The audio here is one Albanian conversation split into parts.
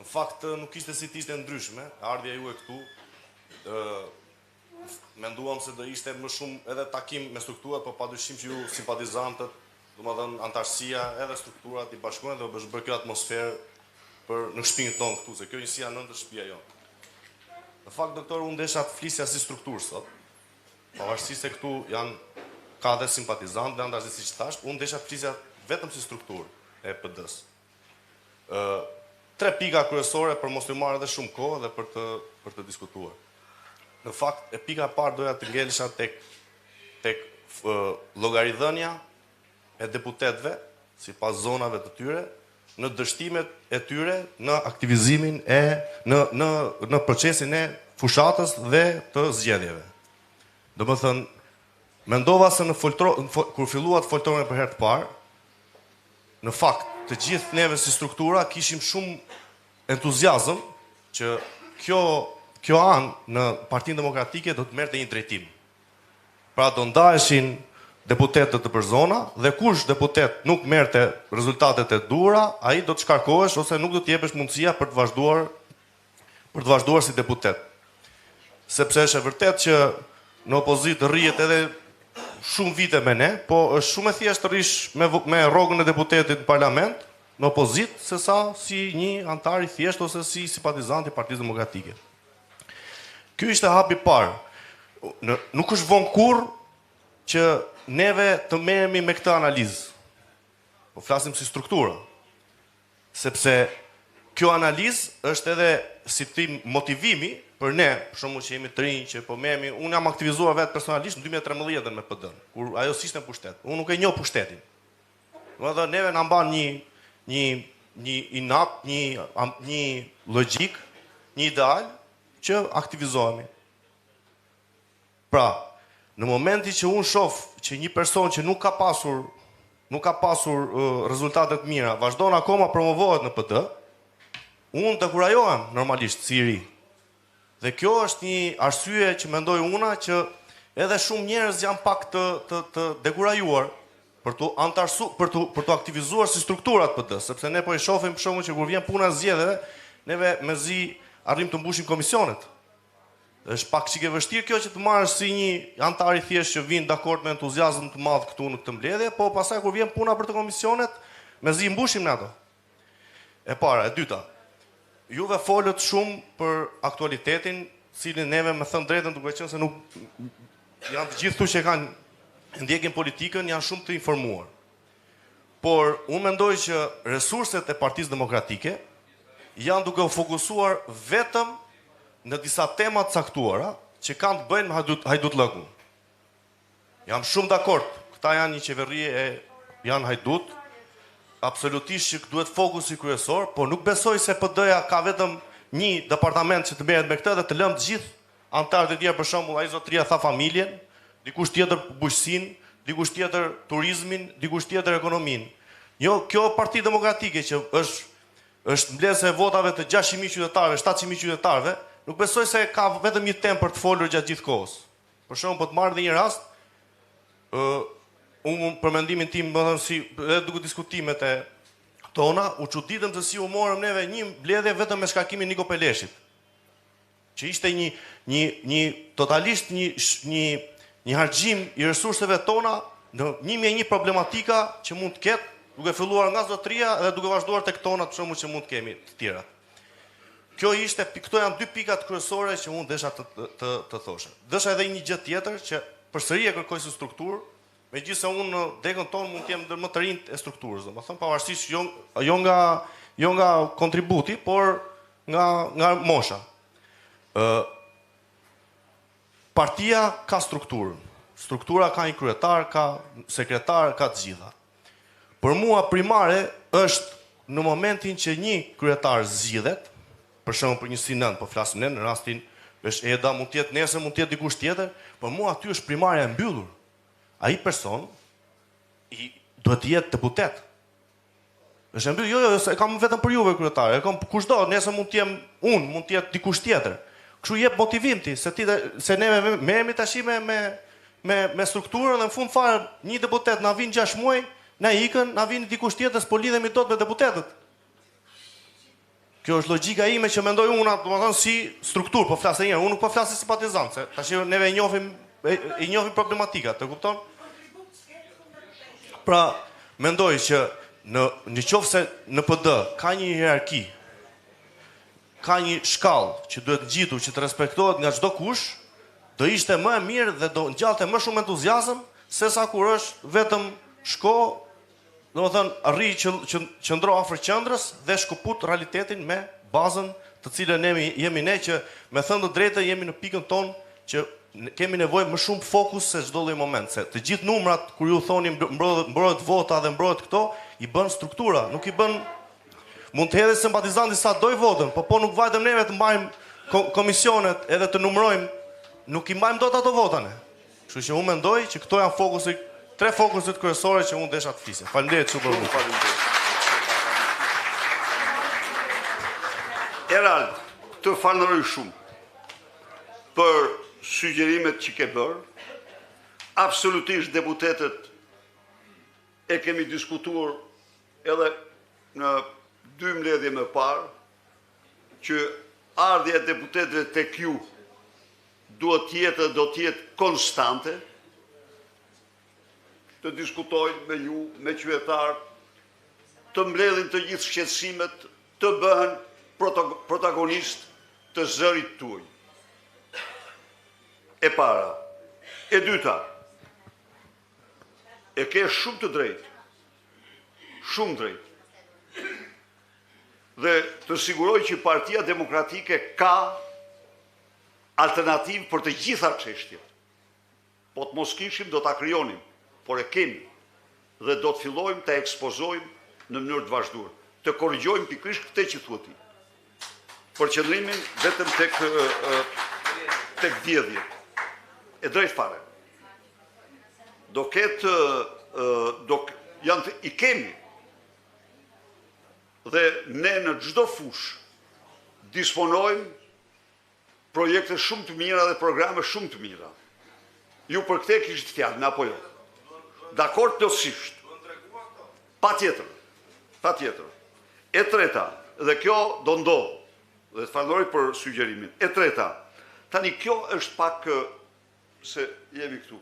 fakt nuk ishte si të ishte ndryshme, ardhja ju e këtu, menduam se do ishte më shumë edhe takim me strukturat, po padyshim që ju simpatizantët, domethënë antarësia edhe strukturat i bashkojnë dhe është bërë kjo atmosferë për në shtëpinë tonë këtu, se kjo njësia nëntë është shtëpia jonë. Në fakt, doktor, unë desha të flisja si strukturë sot, pavarësisht se këtu ka dhe simpatizantë dhe antarësi si që thashtë, unë desha të flisja vetëm si strukturë e PD-s. 3 pika kryesore për mos të marrë edhe shumë kohë dhe për të diskutuar. Në fakt, e pika parë doja të ngelesha tek llogaridhënia e deputetëve, sipas zonave të tyre, në dështimet e tyre, në aktivizimin në procesin e fushatës dhe të zgjedhjeve. Domethënë, mendova se kur filluat foltore për herë të parë, në fakt, të gjithë neve si struktura kishim shumë entuziazëm që kjo anë në Partinë Demokratike do të merrte një drejtim. Pra do ndaheshin deputetët të përzona dhe kush deputet nuk merrte rezultatet e duhura, ai do të shkarkohesh ose nuk do të jepesh mundësia për të vazhduar si deputet. Sepse është e vërtet që në opozitë rrihet edhe shumë vite me ne, po është shumë e thjeshtë të rish me rrogën e deputetit në parlament, në opozitë, se sa si një antar i thjeshtë ose si simpatizant i Partisë Demokratike. Ky ishte hapi parë. Nuk është vonë kurrë që neve të merremi me këtë analizë. Po flasim si struktura. Sepse kjo analizë është edhe si tim motivimi për ne, për shembull që jemi të rinj, që po merremi, unë jam aktivizuar vetë personalisht në 2013 me PD-n, kur ajo s'ishte në pushtet. Unë nuk e njoh pushtetin. Domethënë neve na mban një inat, një logjik, një ideal që aktivizohemi. Pra, në momenti që unë shoh që një person që nuk ka pasur rezultatet mira, vazhdon akoma promovohet në PD, unë të kurajohem normalisht si i ri. Dhe kjo është një arsye që mendoj una që edhe shumë njerëz janë pak të dekurajuar për të aktivizuar si strukturat PD, sepse ne po i shohim për shkakun që kur vjen puna e zgjedhjeve, neve mezi arrim të mbushim komisionet. Është pak çike vështirë kjo që të marrësh si një antar i thjeshtë që vin dakord me entuziazëm të madh këtu në këtë mbledhje, po pastaj kur vjen puna për të komisionet, mezi mbushim në ato. E para, e dyta. Juve folët shumë për aktualitetin, cilin neve me thënë drejtën duke qenë se nuk janë të gjithë që kanë ndjekin politikën, janë shumë të informuar. Por unë mendoj që resurset e Partisë Demokratike janë duke u fokusuar vetëm në disa tema të caktuara që kanë të bëjnë me hajdutllëkun. Jam shumë dakord, këta janë një qeveri janë hajdut, absolutisht që duhet fokusi kryesor, por nuk besoj se PD-ja ka vetëm një departament që të merret me këtë dhe të lëmë të gjithë antarët e tjerë, për shembull, ai zotëria tha familjen, dikush tjetër bujqësinë, dikush tjetër turizmin, dikush tjetër ekonominë. Jo, kjo Parti Demokratike që është mbledhse e votave të 600.000 qytetarëve, 700.000 qytetarëve, nuk besoj se ka vetëm një temë për të folur gjatë gjithë kohës. Për shembull, po të marr një rast, unë për mendimin tim, edhe duke diskutimet e tona, u çuditëm se si u morëm neve një mbledhje vetëm me shkarkimin Niko Peleshit. Që ishte totalisht një harxhim i resurseve tona në 1001 problematika që mund të ketë, duke filluar nga zotëria dhe duke vazhduar tek tona të shembull që mund të kemi të tjera. Këto janë 2 pikat kryesore që unë desha të thoshe. Desha edhe një gjë tjetër që përsëri e kërkoj si strukturë, megjithëse unë në degën tonë mund të jem ndër më të rinjt e strukturës, domethënë pavarësisht jo nga kontributi, por nga mosha. Partia ka strukturën. Struktura ka një kryetar, ka sekretar, ka të gjitha. Për mua primare është në momentin që një kryetar zgjidhet, për shembull për një sinën, po flasim ne në rastin është Eda, mund të jetë nesër, mund të jetë dikush tjetër, por mua aty është primarja e mbyllur. Ai person duhet të jetë deputet. Është mbyllur, jo, e kam vetëm për juve kryetar, e kam kushdo, nesër mund të jem unë, mund të jetë dikush tjetër. Kështu jep motivim ti, se ne merremi tash me strukturën dhe në fund fare një deputet na vin 6 muaj, na ikën, na vin dikush tjetër, s'po lidhemi dot me deputetët. Kjo është logjika ime që mendoj unë, domethënë si strukturë, po flas e njëherë, unë nuk po flas si simpatizant, se tash neve i njohim problematikat, e kupton? Pra, mendoj që në qoftë se në PD ka një hierarki, ka një shkallë që duhet ngjitur që të respektohet nga çdo kush, do ishte më e mirë dhe do ngjalte më shumë entuziazëm sesa kur është vetëm shko, domethënë arri qëndro afër qendrës dhe shkëput realitetin me bazën të cilën jemi ne që me thënë të drejtë jemi në pikën tonë që kemi nevojë më shumë fokus se çdo lloj moment, se të gjithë numrat kur ju thoni mbrohet vota dhe mbrohet këto, i bën struktura, nuk i bën mund të hedhë simpatizanti sa doj votën, po nuk vajtem neve të mbajmë komisionet edhe të numërojmë, nuk i mbajmë dot ato votane. Kështu që unë mendoj që këto janë tre fokuset kryesore që unë desha të flisja. Faleminderit super shumë. Erald, të falenderoj shumë për sugjerimet që ke bërë. Absolutisht deputetët e kemi diskutuar edhe në 2 mbledhje më parë që ardhja e deputetëve tek ju do të jetë konstante, të diskutojnë me ju, me qytetarët, të mbledhin të gjithë shqetësimet, të bëhen protagonist të zërit tuaj. E para. E dyta, e ke shumë të drejtë, shumë drejtë. Dhe të siguroj që Partia Demokratike ka alternativë për të gjitha çështjet. Po të mos kishim, do ta krijonim, por e kemi. Dhe do të fillojmë të ekspozojmë në mënyrë të vazhduar. Të korrigjojmë pikërisht këtë që thuat ti. Për qëndrimin vetëm tek vjedhje. E drejt fare. Do ketë i kemi. Dhe ne në çdo fush disponojmë projekte shumë të mira dhe programe shumë të mira. Ju për këtë kishit fjalën apo jo? Dakord plotësisht. Patjetër. E treta, dhe kjo do ndodh. Dhe të falenderoj për sugjerimin. E treta, tani kjo është pak se jemi këtu.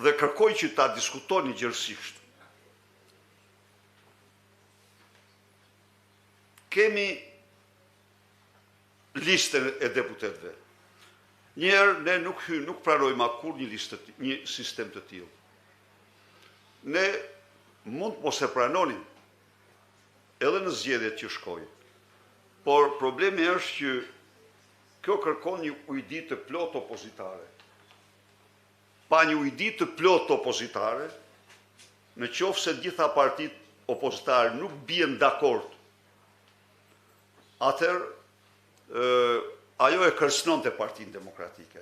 Dhe kërkoj që ta diskutoni gjërësisht. Kemi listën e deputetëve. Njerë ne nuk pranojmë akur një sistem të tillë. Ne mund mos e pranonim edhe në zgjedhjet që shkojnë. Por problemi është që kjo kërkon një ujdi të plot opozitare. Pa një ujdi të plot opozitare, në qoftë se gjitha partitë opozitare nuk bien dakord, atëherë ajo e kërcënonte Partinë Demokratike.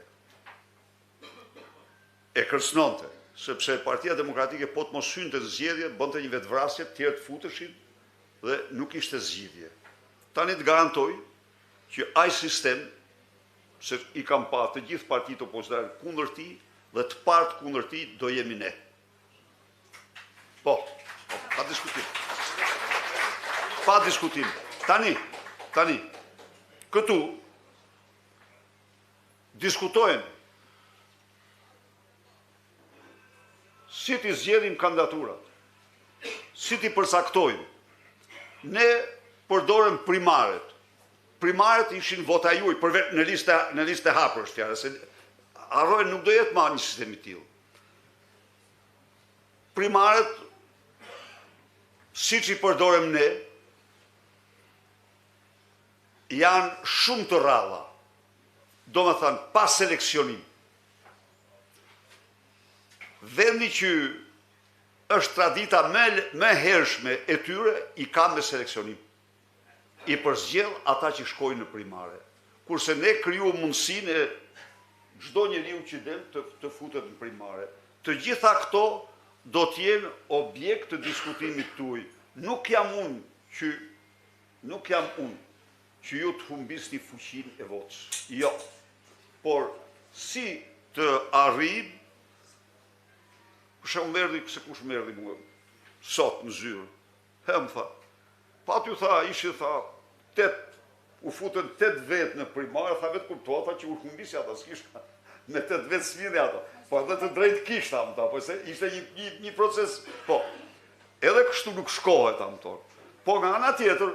E kërcënonte, sepse Partia Demokratike po të mos hynte në zgjedhje, bënte një vetvrasje, tjerë të futeshin dhe nuk ishte zgjidhje. Tani të garantoj që ai sistem, se i kam pa të gjithë partitë opozitare kundër tij dhe të partë kundër tij do jemi ne. Pa diskutim. Pa diskutim. Tani, këtu diskutojmë si t'i zgjedhim kandidaturat, si t'i përcaktojmë. Ne përdorëm primaret. Primaret ishin vota juaj në listë hapur, është fjalë, se harrojnë nuk do jetë më një sistem i tillë. Primaret, siç i përdorëm ne, janë shumë të rralla. Do me thënë, pas seleksionim. Vendi që është tradita me hershme e tyre, i ka me seleksionim. I përzgjell ata që shkojnë në primare. Kurse ne kriju mundësinë e çdo njeriu që del të futet në primare. Të gjitha këto do t'jenë objekt të diskutimit tuaj. Nuk jam unë që ju të humbisni fuqinë e votës. Jo. Por si të arrijm, për shembull merdi se kush merdi mua sot në zyrë. Më tha, Pa t'ju tha, u futën 8 vetë në primare, tha vetë kuptoha, tha që u humbisi ata, s'kishka me 8 vetë s'mini ata. Po edhe të drejt kishta, më ta, po se ishte një proces, po. Edhe kështu nuk shkohet, më tonë. Po nga ana tjetër,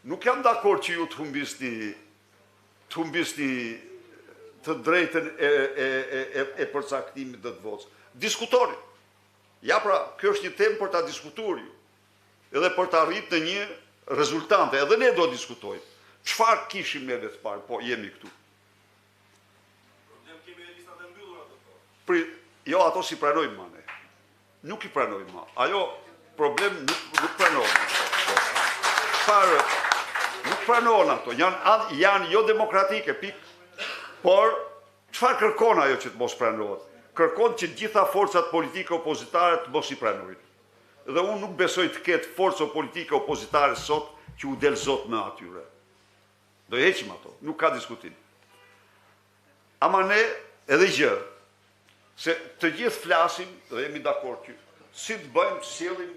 nuk jam dakord që ju të humbisni të drejtën e përcaktimit dhe të votës. Diskutori. Ja pra, kjo është një temë për ta diskutuar ju. Edhe për ta arrit në një rezultante. Edhe ne do diskutojmë. Çfarë kishim ne të parë? Po, jemi këtu. Problem kemi listat e mbyllura ato. Jo, ato si pranojmë ma ne. Nuk i pranojmë ma. Ajo problem nuk pranojmë. Çfarë? Nuk pranojnë ato. Janë jo demokratike, pik. Por, çfarë kërkon ajo që të mos pranohet? Kërkon që gjitha forcat politike opozitare të mos i pranojnë. Dhe unë nuk besoj të ketë forca politike opozitare sot që u del zot me atyre. Do heqim ato, nuk ka diskutim. Ama ne edhe gjë, se të gjithë flasim dhe jemi dakord që si të bëjmë, sjellim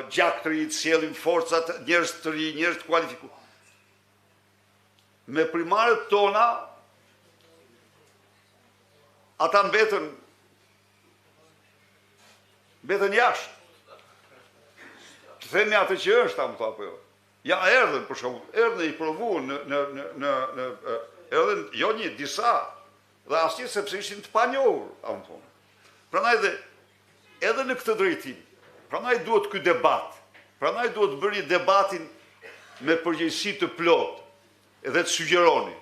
gjak të rinj, sjellim forcat, njerëz të rinj, njerëz të kualifikuar. Me primarët tona, ata mbetën jashtë. Të themi atë që është, më tha, apo jo. Ja, erdhen, për shumë, erdhen i provuan erdhen, jo një, disa, dhe asnjë sepse ishin të panjohur, më thonë. Prandaj dhe, edhe në këtë drejtim, prandaj duhet ky debat, prandaj duhet bëri debatin me përgjegjësi të plot, edhe të sugjeroni.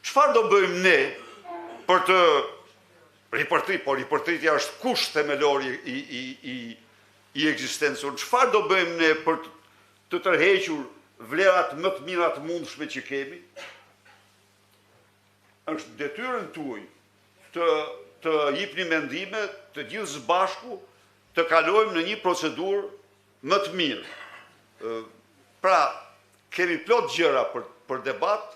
Çfarë do bëjmë ne për të ripërtrit, por ripërtritja është kusht themelor i ekzistencës. Çfarë do bëjmë ne për të tërhequr vlerat më të mira të mundshme që kemi? Është detyrën tuaj të jepni mendime të gjithë së bashku të kalojmë në një procedurë më të mirë. Pra, kemi plot gjëra për debat,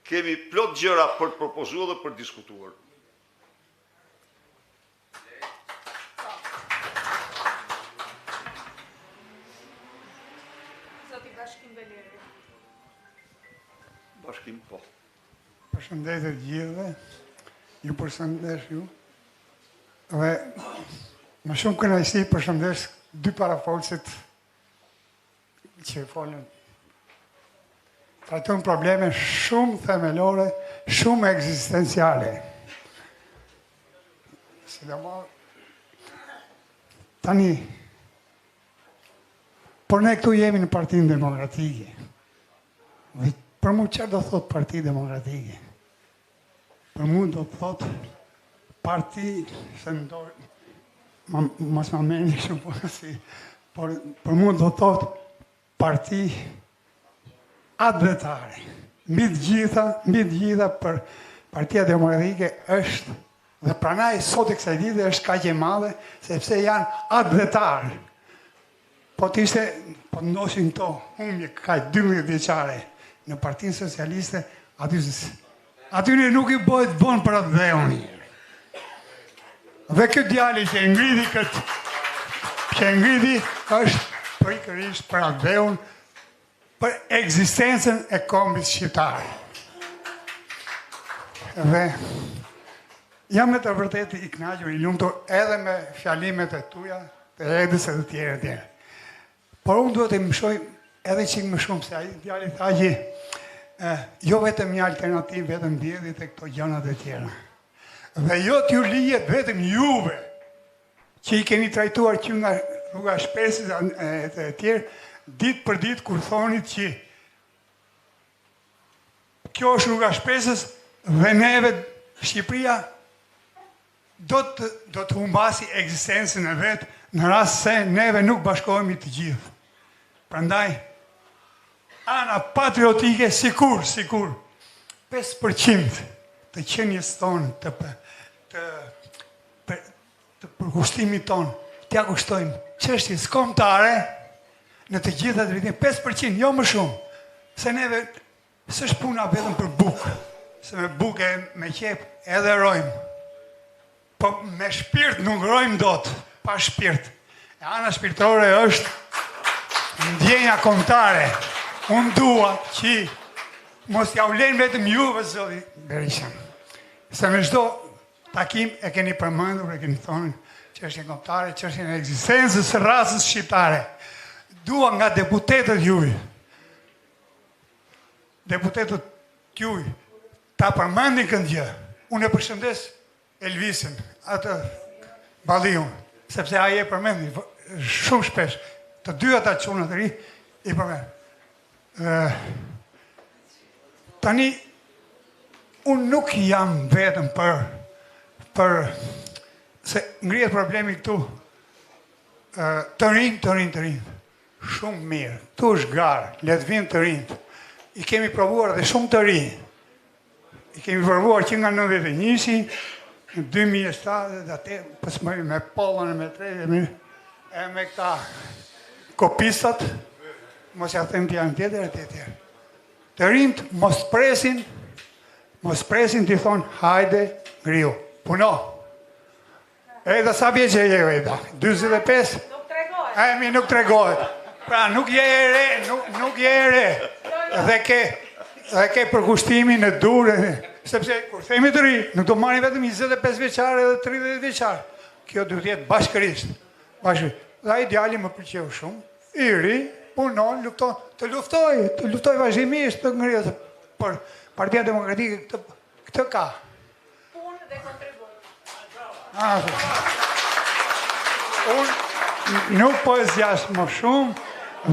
kemi plot gjëra për të propozuar dhe për diskutuar. Bashkim, po. Përshëndetje të gjithëve, ju përshëndes ju, dhe më shumë kënaqësi përshëndes dy parafolësit që folën. Trajtojnë probleme shumë themelore, shumë ekzistenciale. Tani, por ne këtu jemi në Partinë Demokratike. Për mu që do thot Parti Demokratike? Për mu do thot parti, se ndorë, mas ma meni shumë përësi, për mu do thot parti advetare. Mbi të gjitha për Partia Demokratike është, dhe pranaj sot e kësaj dite është kaq e madhe, sepse janë advetarë. Po të ishte, po të ndoshin to, unë kaq 12 vjeqare, në Partinë Socialiste, atyre nuk i bëhet bon për atë dheun. Dhe këtë djali që ngridi është pikërisht për atë dheun, për ekzistencën e kombit shqiptar. Dhe jam me të vërtet i kënaqur, i lumtur edhe me fjalimet e tuja, të Edës e të tjere. Por unë duhet të mësoj edhe qikë më shumë, se ai djali tha që jo vetëm një alternativë, vetëm bjedhit e këto gjanat e tjera. Dhe jo t'ju lijet vetëm juve, që i keni trajtuar që nga rruga Shpesit e të tjerë, ditë për ditë kur thonit që kjo është rruga Shpesës dhe neve Shqipëria do të humbasi ekzistencën e vetë në rast se neve nuk bashkohemi të gjithë. Prandaj, ana patriotike, sikur, 5% të qenjes tonë, të përkushtimit tonë, t'ja kushtojmë çështjes kombëtare në të gjitha drejtimet, 5%, jo më shumë, se neve s'është puna vetëm për bukë, se me bukë me qep edhe rojmë, po me shpirt nuk rojmë dot, pa shpirt. E ana shpirtore është ndjenja kombëtare. Unë dua që mos ja ulen vetëm juve, zoti Berisha. Se me çdo takim e keni përmendur, e keni thonë çështjen kombëtare, çështjen e ekzistencës së rasës shqiptare. Dua nga deputetët juaj, ta përmendin këtë gjë. Unë e përshëndes Elvisin, atë Balliun, sepse ai e përmendi shumë shpesh. Të dy ata çunat e ri i përmend. Tani unë nuk jam vetëm për se ngrihet problemi këtu. Të rinë. Shumë mirë. Tu është garë, le të vinë të rinë. I kemi provuar dhe shumë të rinë. I kemi provuar që nga 91-si, në 2007, dhe atë pësmëri me Pollën, me Trejë, e me këta kopistat, mos ja them të janë tjetër e tjetër. Të rinjt mos presin të thonë, hajde, ngriu, puno. Edhe sa vjeç e je Eda? 45? Nuk tregohet. Emi nuk tregohet. Pra nuk je e re, dhe ke përkushtimin e durë, sepse kur themi të ri, nuk do marrin vetëm 25 vjeçare dhe 30 vjeçare. Kjo duhet jetë bashkërisht. Dhe ai djali më pëlqeu shumë. I ri, punon, lufton, të luftoj vazhdimisht të ngrihet. Por Partia Demokratike këtë ka. Punë dhe kontribut. Unë nuk po e zgjas më shumë,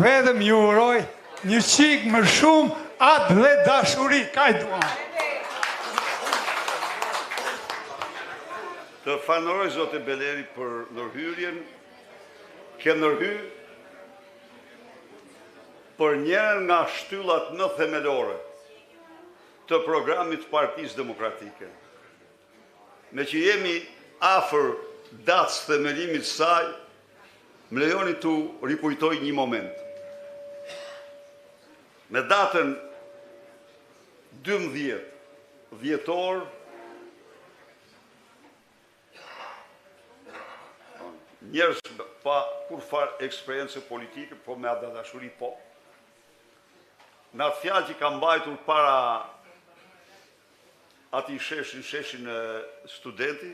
vetëm ju uroj një çik më shumë atë dhe dashuri, kaj duam. Të fanoroj zote Beleri për ndërhyrjen, ke ndërhy për njërën nga shtyllat 9 themelore të programit Partisë Demokratike. Me që jemi afër datës themelimit saj, më lejoni të rikujtoj një moment. Me datën 12 dhjetor, njerëz pa kur farë eksperiencë politike, po me atë dashuri po. Në atë fjalë që kam mbajtur para ati sheshin studenti,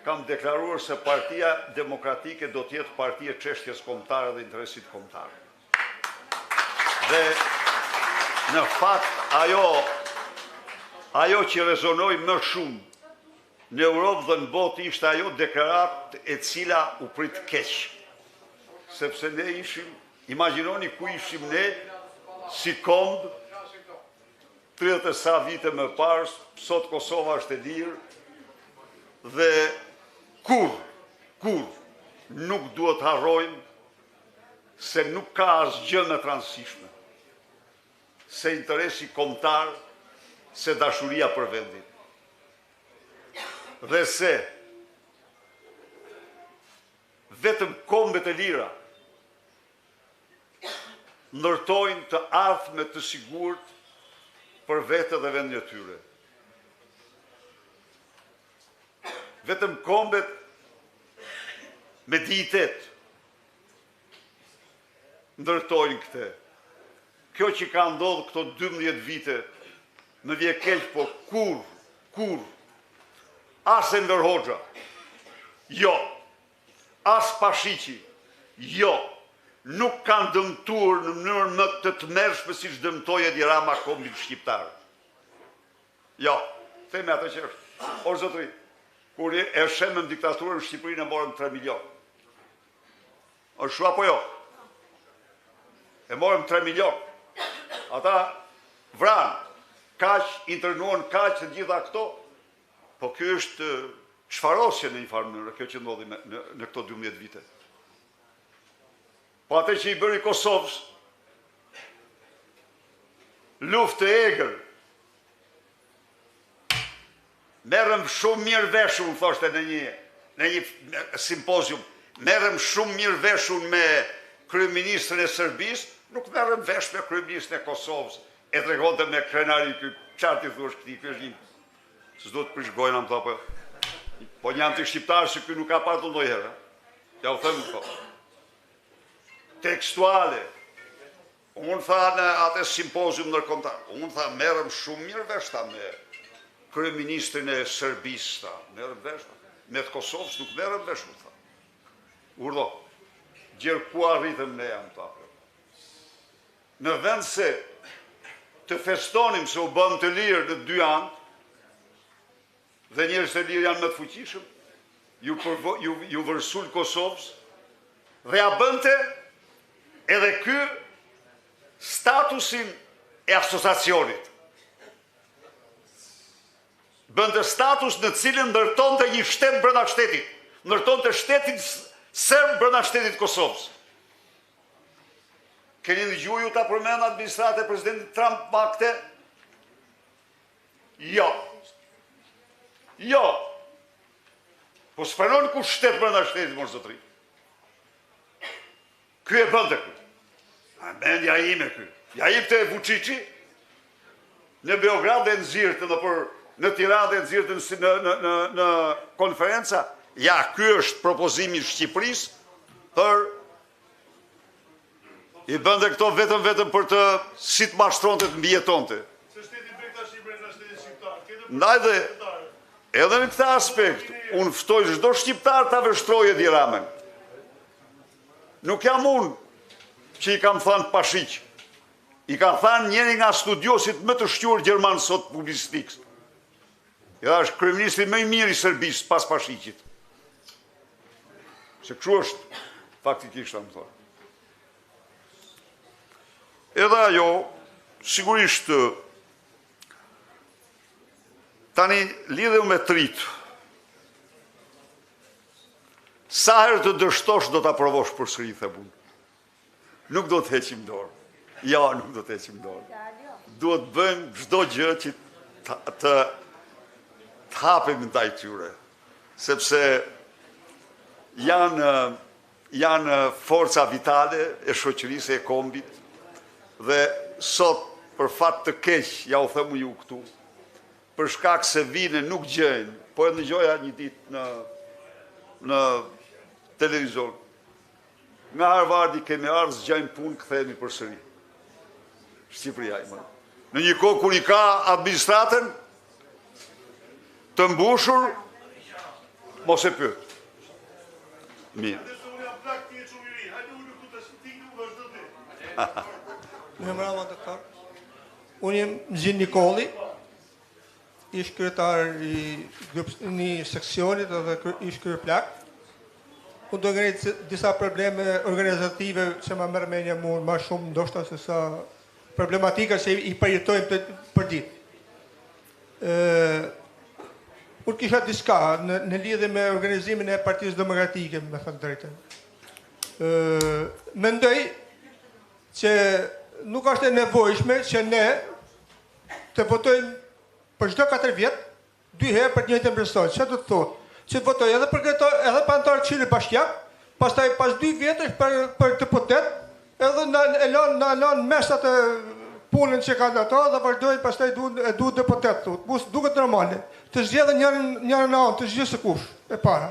kam deklaruar se Partia Demokratike do t'jetë partia çështjes kombëtare dhe interesit kombëtar. Dhe në fakt ajo që rezonoi më shumë në Europë dhe në botë ishte ajo deklarat e cila u prit keq. Sepse ne ishim, imagjinoni ku ishim ne si kombë 30 e sa vite më parë, sot Kosova është e lirë dhe kur nuk duhet harrojmë se nuk ka asgjë me transishme, se interesi kombëtar, se dashuria për vendin. Dhe se vetëm kombet e lira ndërtojnë të ardhme të sigurt për vete dhe vendin e tyre. Vetëm kombet me dijitet ndërtojnë këte. Kjo që ka ndodhë këto 12 vite më vje keq, po kur as Enver Hoxha, jo, as Pashiqi, jo, nuk kanë dëmtuar në mënyrë më të tmerrshme si dëmtoi Edi Rama kombin shqiptar. Jo, themi atë që është. O zotëri, kur e shemën diktaturën në Shqipërinë e morëm 3 milion. është shu apo jo? E morëm 3 milion. Ata vranë, kaq, internuan kaq të gjitha këto, po kjo është çfarosje në një farë mënyrë, kjo që ndodhi në këto 12 vite. Po atë që i bëri Kosovës, luftë e egër, merrem shumë mirë veshun, thoshte në një simpozium, merrem shumë mirë veshun me kryeministrin e Serbisë, nuk merrem vesh me kryeministrin e Kosovës. E tregonte me krenari çfarë ti thosh këtij, ky është një s'do të prish gojën am thonë, po një anti shqiptar që ky nuk ka patur ndonjëherë. Ja u them po. tekstuale. Unë tha në atë simpozium ndërkombëtar, unë tha merrem shumë mirë vesh ta me kryeministrin e Serbisë, tha, merrem vesh, me të Kosovës nuk merrem vesh, tha. Urdhë, gjerë ku arritëm ne jam ta. Në vend se të festonim se u bëm të lirë në 2 anë, dhe njerëz të lirë janë më të fuqishëm, ju vërsul Kosovës, dhe ja bënte edhe ky statusin e asociacionit. Bënte status në cilin ndërtonte një shtet brenda shtetit, ndërtonte shtetin serb brenda shtetit Kosovës. Keni dëgjuar ju ta përmend administrata e presidentit Trump pakte? Jo. Jo. Po s'pranon ku shtet brenda shtetit, mos zotri. Ky e bënte ky. A mendja ime ky. Ja jepte Vučići në Beograd dhe nxirrte në Tiranë dhe nxirrte në konferenca. Ja, ky është propozimi i Shqipërisë për i bënte këto vetëm për të si të mashtronte të mbijetonte. Se shteti brek tash i brenda shtetit shqiptar. Ndaj dhe edhe në këtë aspekt, unë ftoj çdo shqiptar ta vështrojë Edi Ramën. Nuk jam unë që i kam thënë pashiq. I ka thënë njëri nga studiosit më të shquar gjerman sot publicistikës. Ja është kryeministri më i mirë i Serbisë pas pashiqit. Se kështu është faktikisht më thonë. Edhe ajo, sigurisht, tani lidheu me trit. Sa herë të dështosh do ta provosh përsëri, thebun. Nuk do të heqim dorë. Ja, nuk do të heqim dorë. Duhet bëjmë çdo gjë që të hapim ndaj tyre, sepse janë forca vitale e shoqërisë e kombit dhe sot për fat të keq, ja u them ju këtu, për shkak se vine nuk gjejnë, po e dëgjoja një ditë në televizor. Nga Harvardi kemi ardhur zgjajmë punë, kthehemi përsëri. Shqipëria i më. Në një kohë kur i ka administratën të mbushur, mos e pyet. Mirë. Në mërama të kërë. Unë jem Zin Nikoli, ish kryetar i një seksionit dhe ish kryeplak. Unë do ngritë disa probleme organizative që ma mërë menja mu ma shumë ndoshta se sa problematika që i përjetojmë për ditë. Unë kisha diska në lidhe me organizimin e Partisë Demokratike, me thënë drejtën. Mendoj që nuk është e nevojshme që ne të votojmë për çdo 4 vjet 2 herë për të njëjtën person. Çfarë do të thotë? Që të votoj edhe për antar të Qili Bashkiak, pastaj pas 2 vjetësh për deputet, edhe na lën mesat e punën që kanë ato dhe vazhdojnë pastaj duhet deputet thotë. Mos duket normale. Të zgjedhën njërin në anë, të zgjedhë kush e para.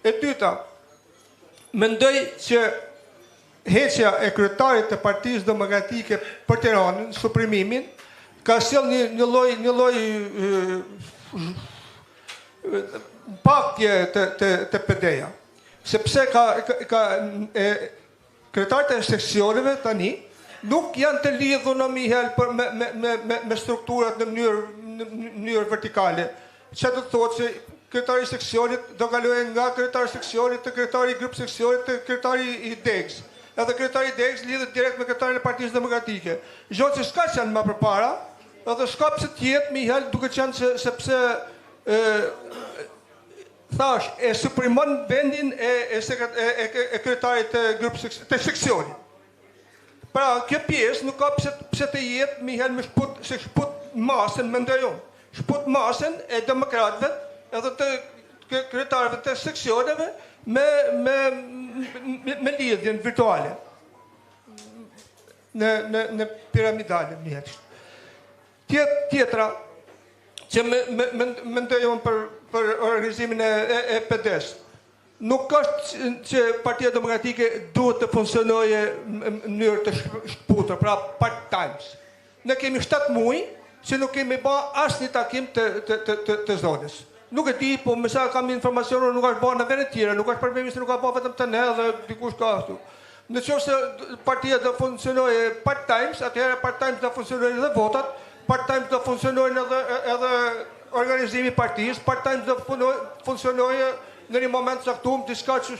E dyta, mendoj që heqja e kryetarit të Partisë Demokratike për Tiranën, suprimimin, ka sjell një lloj pakje të PD-ja. Sepse kryetarët e seksioneve tani nuk janë të lidhur në mihel me strukturat në mënyrë vertikale. Që do të thotë që kryetari i seksionit do kalojë nga kryetari i seksionit të kryetari i grup seksionit të kryetari i DEGS. Edhe kryetari i DEGS lidhet direkt me kryetarin e Partisë Demokratike. Gjë që s'ka qenë më përpara, edhe s'ka pse të jetë mihel duke qenë sepse thash e suprimon vendin e kryetarit të grup të seksionit. Pra, kjo pjesë nuk ka pse të jetë mihel me shput masën, mendoj unë. Shput masën e demokratëve edhe të kryetarëve të seksioneve me lidhjen virtuale në piramidale mihel. Tjetra që mendoj unë për organizimin e PD-s. nuk është që Partia Demokratike duhet të funksionoje në mënyrë të shkputur, pra part-times. Ne kemi 7 muaj që nuk kemi ba asnjë takim të zonës. Nuk e di, po me sa kam informacione nuk është bërë në vende tjera, nuk është problemi se nuk ka bërë vetëm të ne dhe dikush ka ashtu. Në qoftë se partia do funksionoje part-times, atëherë part-times do funksionojnë edhe votat, part-times do funksionojnë edhe organizimi i partisë, part-times do funksionojë në një moment caktuar diçka që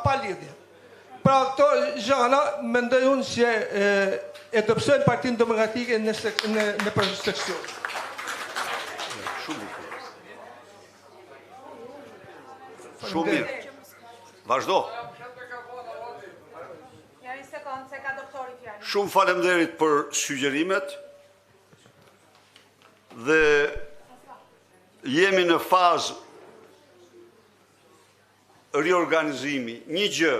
pa lidhje. Pra këto gjëra mendoj unë se e dobësojnë Partinë Demokratike në seksion. Shumë mirë. Vazhdo. Ja një sekundë, se ka doktori fjalën. Shumë faleminderit për sugjerimet dhe jemi në fazë riorganizimi. Një gjë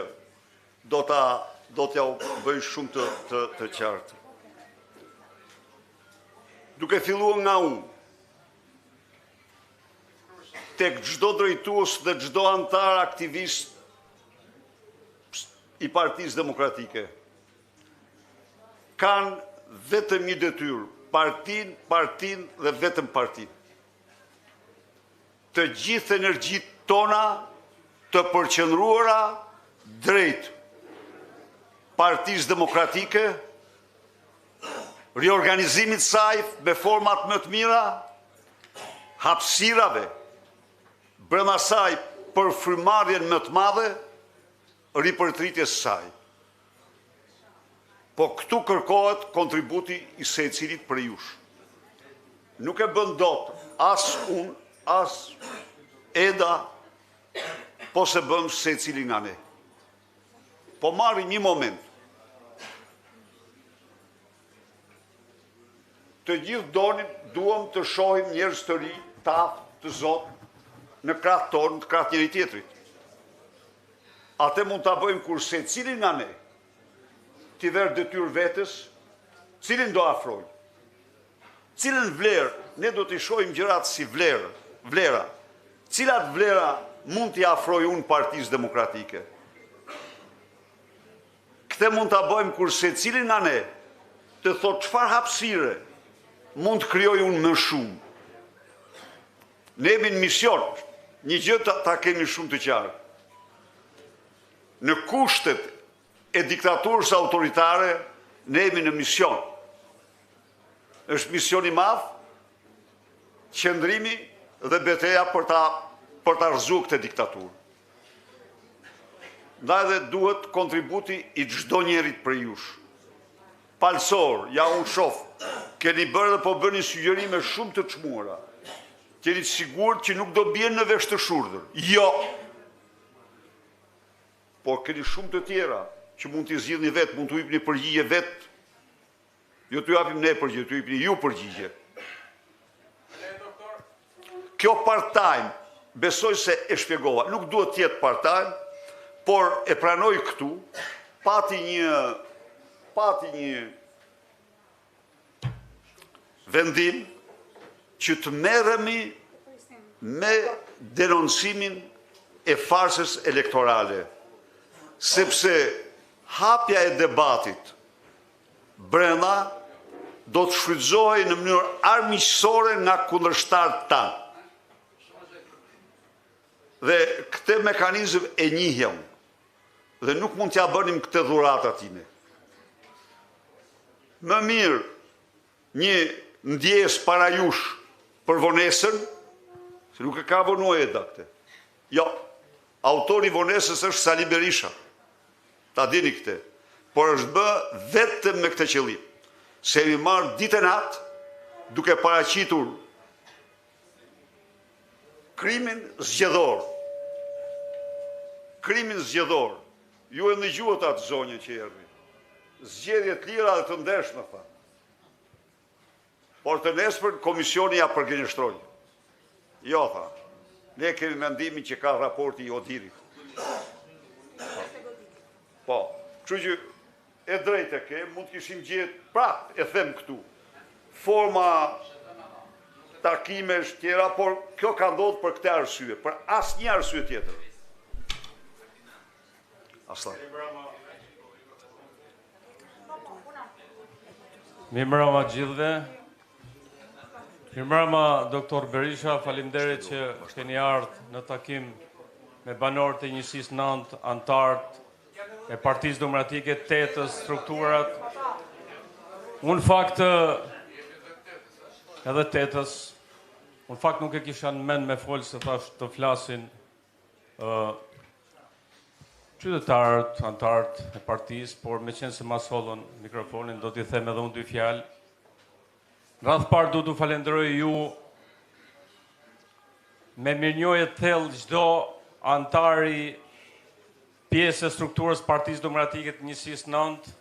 do t'ja bëj shumë të qartë. Duke filluar nga unë, tek çdo drejtues dhe çdo antar aktivist i Partisë Demokratike kanë vetëm një detyrë, partinë dhe vetëm partinë. Të gjithë energjitë tona të përqendruara drejt Partisë Demokratike, riorganizimit saj me format më të mira, hapësirave brenda saj për frymëmarrjen më të madhe, ripërtritjes saj. Po këtu kërkohet kontributi i secilit prej jush. Nuk e bën dot as unë, as Eda, po se bëm secili nga ne. Po marri një moment. Të gjithë duam të shohim njerëz të ri, të aftë, të zotë, në kratë tonë, të kratë njëri tjetrit. Ate mund të bëjmë kur se cilin nga ne, t'i verë detyrë vetës, cilin do afrojmë. Cilin vlerë, ne do t'i shojmë gjërat si vlera. Cilat vlera mund t'i afroj unë Partisë Demokratike. Këte mund t'a bëjmë kur se cilin nga ne, të thot çfarë hapësire mund të krijoj unë më shumë. Ne jemi në mision, një gjë ta kemi shumë të qartë. Në kushtet e diktaturës autoritare, ne jemi në mision. Është mision i madh, qëndrimi dhe betejë për ta rrëzuar këtë diktaturë. Ndaj dhe duhet kontributi i çdo njerit për jush. Palsor, ja unë shoh, keni bërë dhe po bëni sugjerime shumë të çmuara. Keni të sigurt që nuk do bjen në vesh të shurdhër. Jo. Por keni shumë të tjera që mund t'i zgjidhni vetë, mund t'u jepni përgjigje vetë. Jo t'u japim ne përgjigje, t'u jepni ju përgjigje. Kjo part-time, besoj se e shpjegova, nuk duhet t'jetë part-time, por e pranoj këtu, pati një vendim që të merremi me denoncimin e farsës elektorale, sepse hapja e debatit brenda do të shfrytëzohej në mënyrë armiqësore nga kundërshtarët tanë. Dhe këtë mekanizëm e njihjem, dhe nuk mund t'ja bënim këtë dhuratë atine. Më mirë një ndjes para jush për vonesën, se nuk e ka vonu Eda këte. Jo, autori vonesës është Sali Berisha, ta dini këte, por është bë vetëm me këtë qëllim, se mi marë ditë e natë, duke paraqitur krimin zgjedhor. Krimin zgjedhor. Ju e ndëgjuat atë zonjën që erdhi. Zgjedhje të lira dhe të ndershme, tha. Por të nesër komisioni ja përgënjeshtroi. Jo, tha. Ne kemi mendimin që ka raporti i Odirit. Po, kështu që e drejtë ke, mund të kishim gjetë, pra, e them këtu, forma takimesh tjera, por kjo ka ndodhur për këtë arsye, për asnjë arsye tjetër. Aslan. Mirëmbrëma gjithëve. Mirëmbrëma doktor Berisha, faleminderit që keni ardhur në takim me banorët e njësisë 9, antarët e Partisë Demokratike, 8 strukturat. Unë fakt edhe 8-s, unë fakt nuk e kisha në mend me folë se thash të flasin qytetarët, antarët e partisë, por me qenë se ma sollën mikrofonin, do t'i them edhe unë 2 fjalë. Në radhë parë du t'u falenderoj ju me mirënjohje të thellë çdo antari pjesë e strukturës Partisë Demokratike të njësisë 9,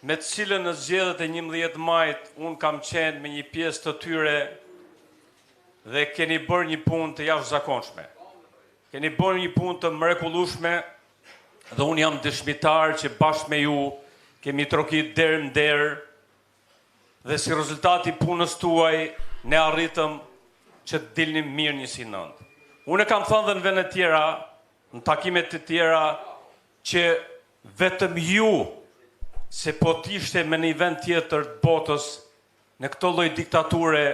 me të cilën në zgjedhjet e 11 majit unë kam qenë me një pjesë të tyre dhe keni bërë një punë të jashtëzakonshme. Keni bërë një punë të mrekullueshme dhe unë jam dëshmitar që bashkë me ju kemi trokit derë në derë dhe si rezultati punës tuaj ne arritëm që të dilnim mirë njësi 9. Unë e kam thënë dhe në vende tjera, në takimet të tjera, që vetëm ju, se po t'ishte me një vend tjetër të botës, në këto lloj diktature,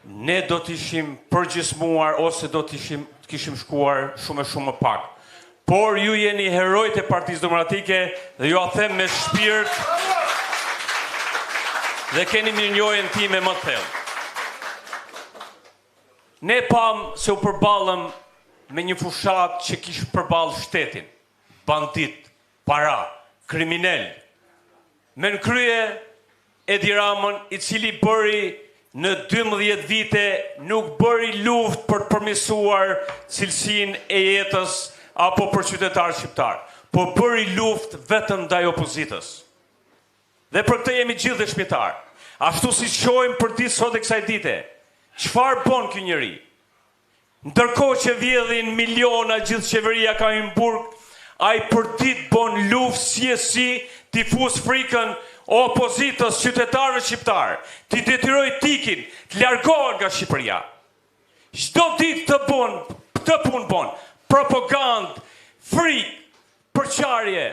ne do t'ishim përgjysmuar ose do t'kishim shkuar shumë më pak. Por ju jeni herojt e Partisë Demokratike dhe ju a them me shpirt dhe keni mirënjohjen time më të thellë. Ne pam se u përballëm me një fushat që kishte përballë shtetin, bandit, para, kriminal. Me në krye Edi Ramën, i cili bëri në 12 vite nuk bëri luftë për të përmirësuar cilësinë e jetës apo për qytetarë shqiptar, po bëri luftë vetëm ndaj opozitës. Dhe për këtë jemi gjithë dëshmitar. Ashtu si shohim për ditë sot e kësaj dite, çfarë bën ky njeri? Ndërkohë që vjedhin miliona gjithë qeveria ka hyrë në burg, ai për ditë bën luftë si tifuz frikën opozitës, qytetarëve shqiptar, t'i detyroj tikin, të largohen nga Shqipëria. Çdo ditë këtë punë bën, propagandë, frikë, përçarje.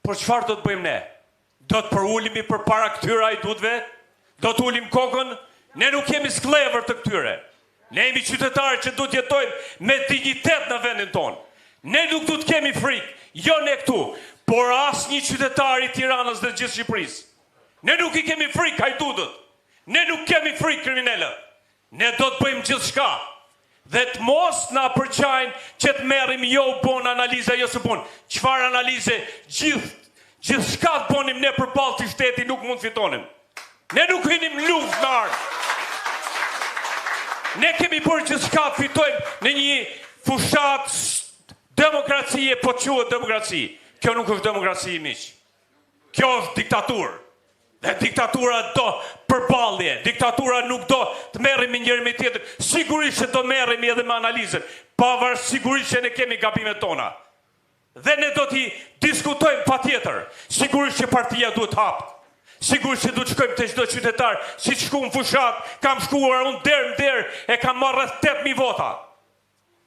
Por çfarë do të bëjmë ne? Do të përulimi përpara këtyre ajdutëve? Do të ulim kokën? Ne nuk jemi skllëvër të këtyre. Ne jemi qytetarë që du të jetojmë me dignitet në vendin tonë. Ne nuk du të kemi frikë, jo ne këtu, por as një qytetar i Tiranës dhe gjithë Shqipërisë. Ne nuk i kemi frikë hajdutët. Ne nuk kemi frikë kriminalët. Ne do të bëjmë gjithçka. Dhe të mos na përqajnë që të merrim jo bon analiza, jo së bon. Çfarë analize? Gjithçka të bonim ne përballë të shtetit nuk mund fitonim. Ne nuk hynim luftë në armë. Ne kemi bërë gjithçka të fitojmë në një fushat demokracie, po quhet demokraci. Kjo nuk është demokraci, miq. Kjo është diktaturë. Dhe diktatura do përballje. Diktatura nuk do të merrem me njëri me tjetrin. Sigurisht që do merremi edhe me analizën. Sigurisht që ne kemi gabimet tona. Dhe ne do t'i diskutojmë patjetër. Sigurisht që partia duhet hapë. Sigurisht që du të shkojmë të çdo qytetar, si që shku në fushat, kam shkuar unë derë, e kam marrë rreth 8.000 vota.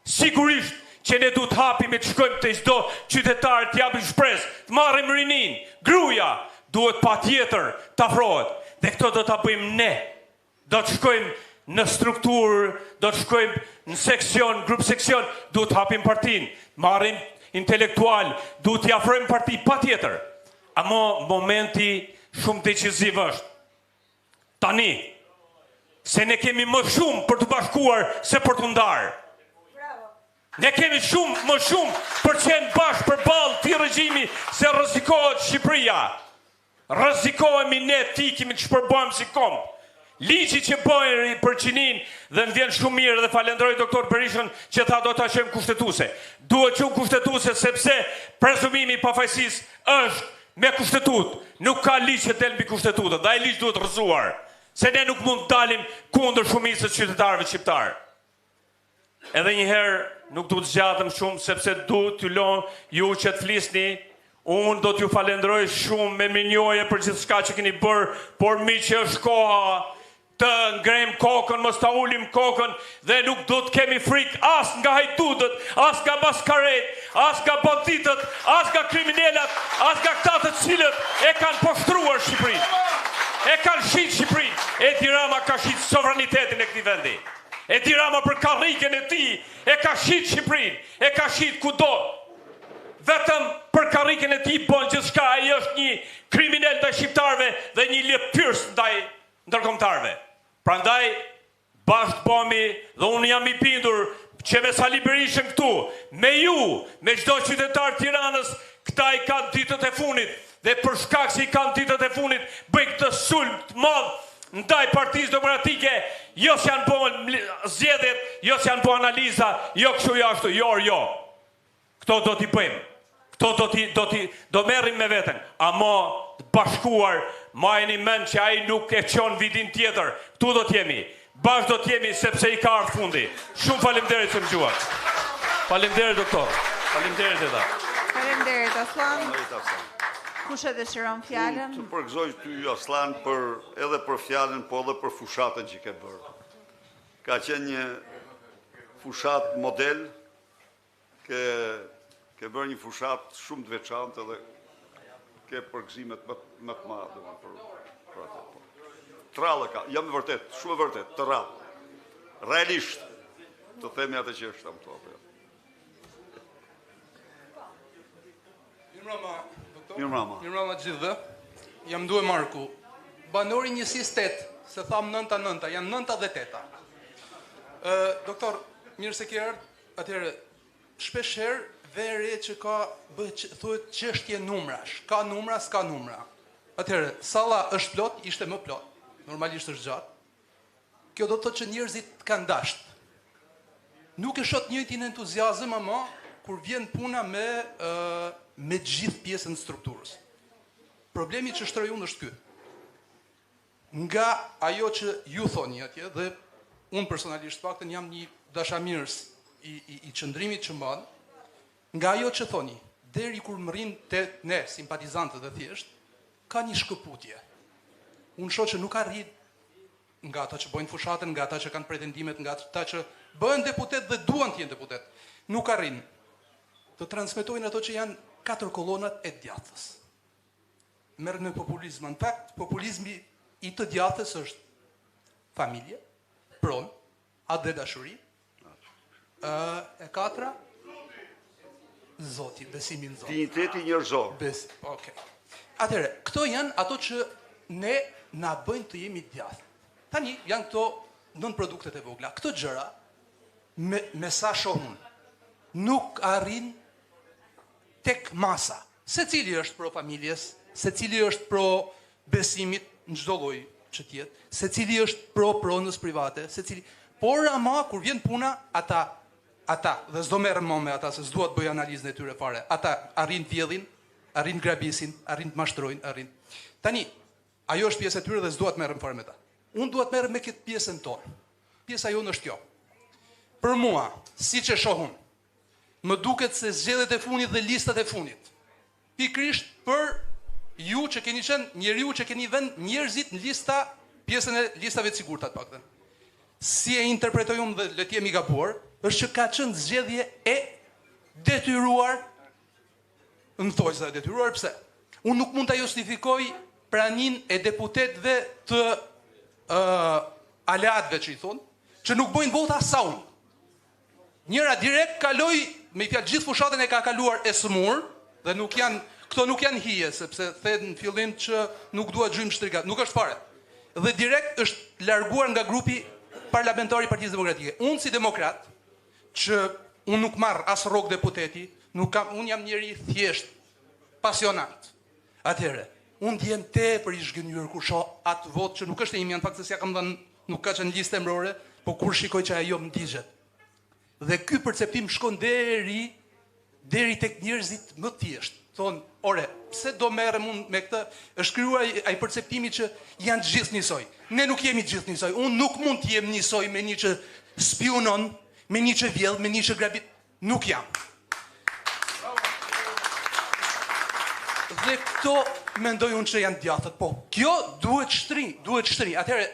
Sigurisht që ne du të hapim e të shkojmë të çdo qytetar, të japim shpresë, të marrim rinin, gruaja, duhet patjetër të afrohet. Dhe këto do ta bëjmë ne. Do të shkojmë në strukturë, do të shkojmë në seksion, grup seksion, duhet të hapim partinë, marrim intelektual, duhet t'i afrojmë parti, patjetër. Amo momenti shumë deciziv është. Tani, se ne kemi më shumë për të bashkuar se për të ndarë. Ne kemi më shumë për qenë bashkë për balë ti regjimi se rrezikohet Shqipëria. Rrezikohemi ne ti kemi të shpërbojmë si kom. Ligji që bëjnë për qinin dhe në vjen shumë mirë dhe falenderoj doktor Berishën që tha do ta qëjmë kushtetuese. Duhet qëmë kushtetuese sepse prezumimi pafajësisë është me kushtetut, nuk ka ligj që del mbi kushtetutën, dhe ai ligj duhet rrëzuar, se ne nuk mund të dalim kundër shumicës qytetarëve shqiptar. Edhe një herë nuk duhet zgjatëm shumë sepse duhet t'ju lëm ju që të flisni, unë do t'ju falenderoj shumë me mirënjohje për gjithçka që keni bërë, por mi që është koha të ngrem kokën, mos ta ulim kokën dhe nuk do të kemi frikë as nga hajtutët, as nga maskaret, as nga banditët, as nga kriminalet, as nga këta të cilët e kanë poshtruar Shqipërinë. E kanë shit Shqipërinë. Edi Rama ka shit sovranitetin e këtij vendi. Edi Rama për karriken e tij e ka shit Shqipërinë, e ka shit kudo. Vetëm për karriken e tij bën gjithçka, ai është një kriminal ndaj shqiptarëve dhe një lëpyrs ndaj ndërkombëtarëve. Prandaj bashkë bomi dhe unë jam I bindur që me Sali Berishën këtu, me ju, me çdo qytetar Tiranës, këta I kanë ditët e funit dhe për shkak se I kanë ditët e funit bëjnë këtë sulm të madh ndaj Partisë Demokratike, jo se janë bën zgjedhjet, jo se janë bën analiza, jo kështu jashtu, jo. Këto do t'i bëjmë. Këto do merrim me veten, ama të bashkuar, majni mend që ai nuk e çon vitin tjetër. Ktu do t'jemi. Bashkë do t'jemi sepse I ka ardhur fundi. Shumë faleminderit që më dëgjuat. Faleminderit doktor. Faleminderit Eda. Faleminderit Aslan. Kush e dëshiron fjalën? Të përgëzoj ty Aslan edhe për fjalën, po edhe për fushatën që ke bërë. Ka qenë një fushat model, ke bërë një fushat shumë të veçantë edhe ke përgëzimet më të madhe për atë. Trallë ka, jam vërtet, shumë vërtet, të rallë. Realisht, të themi atë që është të Mirëmbrëma gjithëve. Jam Due Marku. Banori njësisë 8, se tham 9-9, janë 9 dhe 8. Doktor, mirë se ke ardhur. Atëherë, shpeshherë vere që ka thuhet çështje numrash. Ka numra, s'ka numra. Atëherë, salla është plot, ishte më plot. Normalisht është gjatë. Kjo do të thotë që njerëzit kanë dashur. Nuk e shoh njëjtin entuziazëm ama kur vjen puna me gjithë pjesën e strukturës. Problemi që shtroj unë është ky. Nga ajo që ju thoni atje dhe unë personalisht paktën jam një dashamirës I qëndrimit që mban, nga ajo që thoni, deri kur më rrin te ne simpatizantët e thjesht, ka një shkëputje. Unë shoh që nuk arrin nga ata që bojnë fushatën, nga ata që kanë pretendimet, nga ata që bëhen deputet dhe duan të jenë deputet. Nuk arrin të transmetojnë ato që janë 4 kolonat e djathës. Merren me populizëm. Në fakt, populizmi I të djathës është familje, pronë, atë dhe dashuri. E 4, Zoti, besimi në Zoti. Digniteti njerëzor. Okej. Atëherë, këto janë ato që ne na bëjnë të jemi djathë. Tani janë këto nën produktet e vogla. Këto gjëra me sa shohun nuk arrin tek masa. Secili është pro familjes, secili është pro besimit në çdo lloj që tjetë, secili është pro pronës private, secili. Por ama kur vjen puna, ata dhe s'do merrem më me ata se s'dua të bëj analizën e tyre fare. Ata arrin vjedhin, arrin grabisin, arrin të mashtrojnë, arrin. Tani, ajo është pjesë e tyre dhe s'dua të merrem fare me ta. Unë dua të merrem me këtë pjesën tonë. Pjesa jonë është kjo. Për mua, siç e shohun, më duket se zgjedhjet e fundit dhe listat e fundit, pikërisht për ju që keni qenë njeriu që keni vënë njerëzit në lista, pjesën e listave të sigurta të paktën. Si e interpretoj unë dhe le të jemi gabuar, është që ka qenë zgjedhje e detyruar, në thojza e detyruar pse? Unë nuk mund ta justifikoj pranin e deputetëve të aleatëve që I thonë, që nuk bojnë vota sa unë. Njëra direkt kaloi, me fjalë gjithë fushatën e ka kaluar e smur, dhe këto nuk janë hije, sepse the në fillim që nuk dua gjym shtrikat, nuk është fare. Dhe direkt është larguar nga grupi parlamentar I Partisë Demokratike. Unë si demokrat, që unë nuk marr as rrog deputeti, unë jam njeri thjesht, pasionant. Atëherë, unë t'jem tepër I zhgënjur kur shoh atë votë që nuk është e imi, në fakt se s'ja kam dhënë, nuk ka qenë listë emërore, po kur shikoj që ajo më digjet. Dhe ky perceptim shkon deri tek njerëzit më thjesht. Thonë, ore, pse do merrem unë me këtë? Është krijuar ai perceptimi që janë të gjithë njësoj. Ne nuk jemi të gjithë njësoj. Unë nuk mund të jem njësoj me një që spionon, me një që vjedh, me një që grabit. Nuk jam. Dhe mendoj unë që janë djathtët, po kjo duhet shtri. Atëherë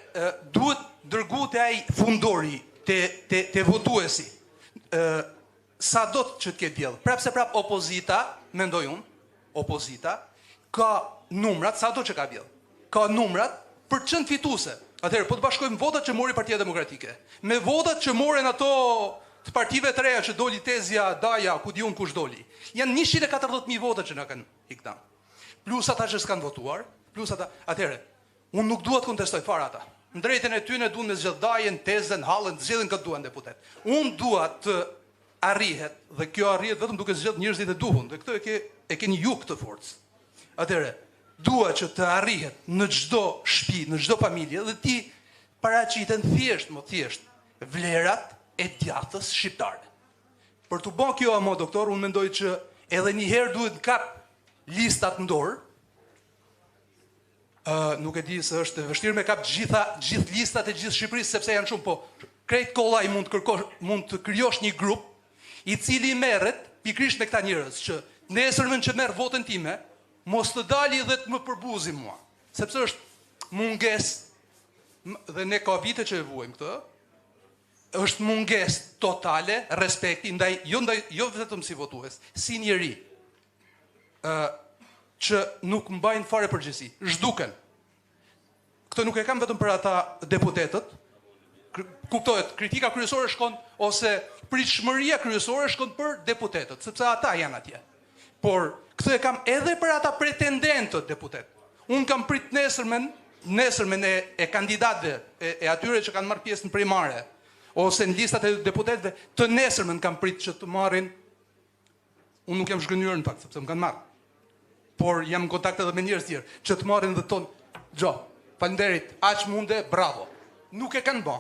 duhet dërgu të ai fundori, te votuesi. Sa do të që të ketë djellë. Prapë se prapë opozita, mendoj unë, opozita, ka numrat, sa do që ka djellë. Ka numrat për qënd fituse. Atëherë, po të bashkojmë votat që mori Partia Demokratike, me votat që moren ato të partive të reja që doli Tezja, Daja, ku di unë kush doli. Janë 140.000 votat që na kanë ikna. Plus ata që s'kanë votuar, plus ata. Atëherë, unë nuk dua të kontestoj fare ata. Në drejtën e tyre duan me zgjedh Dajën, Tezën, Hallën, zgjedhin këtë duan deputet. Unë dua të arrihet, dhe kjo arrihet vetëm duke zgjedh njerëzit e duhur, dhe këtë e keni ju këtë forcë. Atëherë, dua që të arrihet në çdo shtëpi, në çdo familje, dhe ti paraqiten thjesht vlerat e djathtës shqiptare. Për të bën kjo ama doktor, unë mendoj që edhe një herë duhet kap listat në dorë. Nuk e di se është e vështirë me kap gjithë listat e gjithë Shqipërisë sepse janë shumë, po krejt kollaj mund të krijosh një grup i cili merret pikërisht me këta njerëz që nesërmën që merr votën time, mos të dali dhe të më përbuzi mua, sepse është mungesë dhe ne ka vite që e vuajmë këtë. Është mungesë totale respekti ndaj jo vetëm si votues, si njeri që nuk mbajnë fare përgjegjësi, zhduken. Këtë nuk e kam vetëm për ata deputetët. Kuptohet, kritika kryesore shkon ose pritshmëria kryesore shkon për deputetët, sepse ata janë atje. Por këtë e kam edhe për ata pretendentët deputet. Unë kam prit nesërmen e kandidatëve, e atyre që kanë marrë pjesë në primare, ose në listat e deputetëve, të nesërmen kam prit që të marrin. Unë nuk jam zhgënjur në fakt, sepse më kanë marrë. Por jam në kontakt edhe me njerëz tjerë, që të marrin dhe tonë, Gjo, falënderit, aq munde, bravo. Nuk e kanë bë.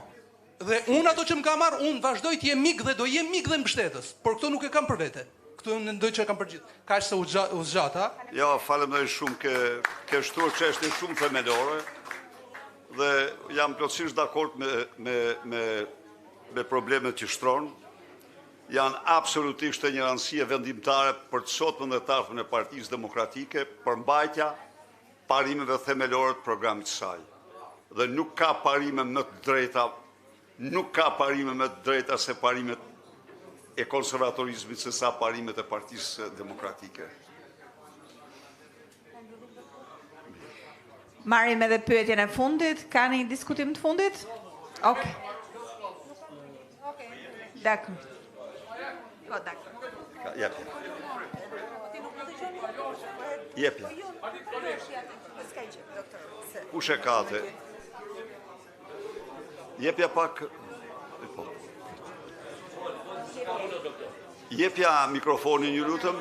Dhe unë ato që më ka marrë, unë vazhdoj të jem mik dhe do jem mik dhe mbështetës, por këto nuk e kam për vete. Këto mendoj që e kam për gjithë. Kaq se u zgjata. Ja, faleminderit shumë ke shtruar çështje shumë themelore dhe jam plotësisht dakord me problemet që shtron. Janë absolutisht e një rëndësie vendimtare për të sotmen dhe tarfën e Partisë Demokratike për mbajtja parimeve themelore të programit të saj. Dhe nuk ka parime më të drejta se parimet e konservatorizmit se sa parimet e Partisë Demokratike. Marrim edhe pyetjen e fundit. Ka një diskutim të fundit? Okej. Dakor. Po, dakor. Jepja. Kush e ka atë? Jepja pak... Jepja mikrofonin një lutëm.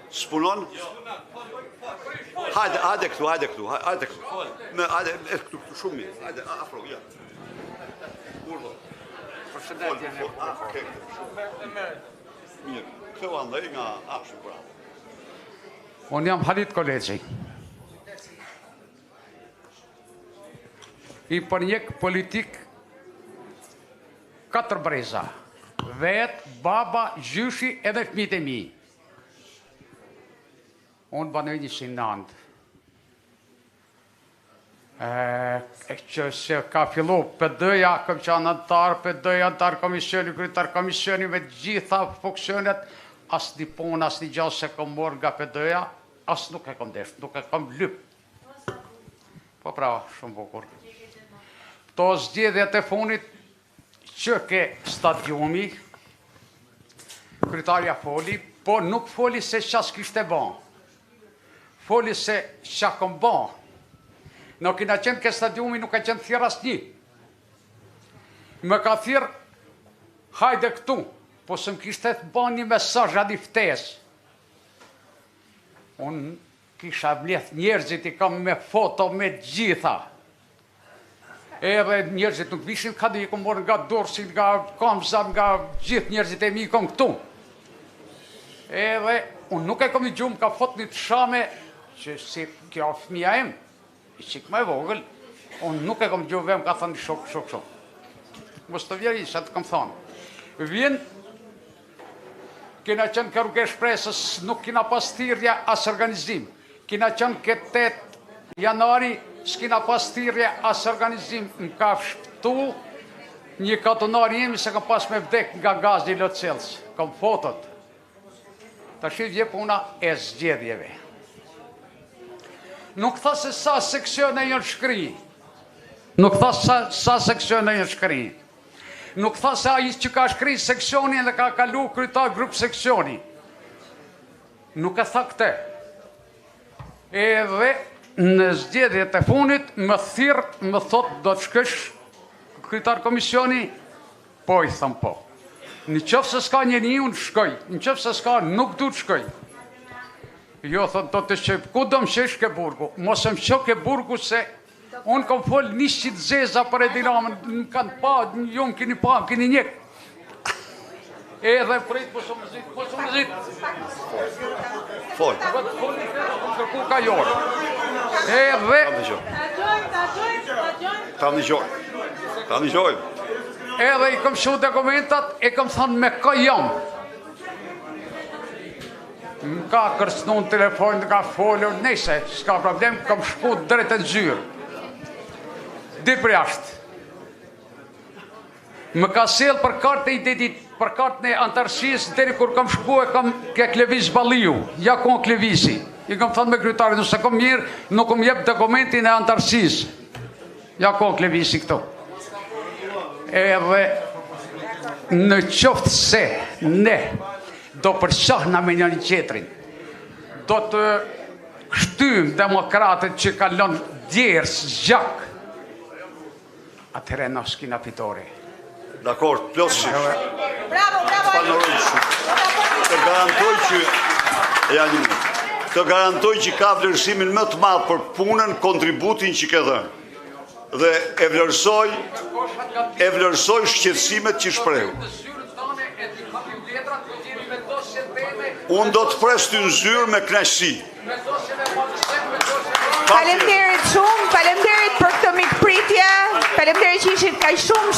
Spunon? Hajde këtu. Hajde këtu, shumë mirë. Hajde, afro, ja. Urdo. Përshëndetje. Mirë, këto andaj nga ashtë, bravo. Unë jam Halit Kolegji. I përnjek politik 4 breza. Vet, baba, gjyshi edhe fëmijët e mi. Unë banoj 109. Që ka fillu PD-ja, kam qenë antar komisioni, kryetar komisioni me gjitha funksionet, as një punë, as një gjallë se kom morë nga PD-ja, as nuk e kom desh, nuk e kom lyp. Po pra, shumë bukur. To zgjedhjet e funit që ke stadiumi, kryetarja foli, po nuk foli se qas kishte ban. Foli se qa kom ban. Në kina qenë ke stadiumi nuk ka qenë thjerë asnjë. Më ka thjerë, hajde këtu, po së më kishte të ban një mesazh a një ftesë. Unë kisha vleth njerëzit i kam me foto me gjitha. Edhe njerëzit nuk vishin kadi i kom morë nga Dorsin, nga Kamzat, nga gjithë njerëzit e mi i kom këtu. Edhe unë nuk e kom i gjumë ka fot një të shame që si kjo fëmija em, i qik me vogël, unë nuk e kom gjumë vem ka thënë shok. Mos të vjeri që të kom thonë. Vjen kina qenë kërru ke shpresës, nuk kina pas thirrje as organizim. Kina qenë ke 8 janari, s'kina pas thirrje as organizim. Më ka shpëtu një katunar jemi se kam pas me vdek nga gazi Locels. Kam fotot. Ta shqivje puna e zgjedhjeve. Nuk tha se sa seksione jënë shkri. Nuk tha sa seksione jënë shkri. Nuk tha se ai që ka shkri seksioni dhe ka kalu kryetar grup seksioni. Nuk e tha këte. Edhe në zgjedhjet e funit më thirr, më thot do të shkësh kryetar komisioni, po i thëm po. Në qofë se s'ka njëri unë shkoj, në qofë se s'ka nuk du të shkoj. Jo, thot, do të shqip, ku do më shesh ke burgu? Mos më shok ke burgu se unë kom fol 100 zeza për Edi Ramën, në kanë pa, ju më kini pa, më kini njek. Edhe prit, mos më zit. Fol. Kërku ka jorë. Edhe... Ta në gjojmë. Edhe i kom shu dokumentat, e kom thonë me ka jam. Më ka kërcnu në telefon, në ka folur, nese, s'ka problem, kom shku drejt e zyrë. Di për jashtë. Më ka sel për kartën e antarësisë, deri kur kom shku e kom ke Klevis Baliu, ja kon Klevisi. I kom thonë me kryetarin, nëse kom mirë, nuk kom jep dokumentin e antarësisë. Ja kon Klevisi këto. Edhe në qoftë se ne do përshahna me njëri tjetrin, do të shtymë demokratët që kalon djerës, gjak, atëre në s'kina fitore. Dakor, plotësisht. Bravo. Të garantoj që të garantoj që ka vlerësimin më të madh për punën, kontributin që ke dhënë. Dhe e vlerësoj shqetësimet që shprehu. Unë do të pres ty në zyrë me kënaqësi. Faleminderit shumë, faleminderit për këtë mikpritje, faleminderit që ishit kaq shumë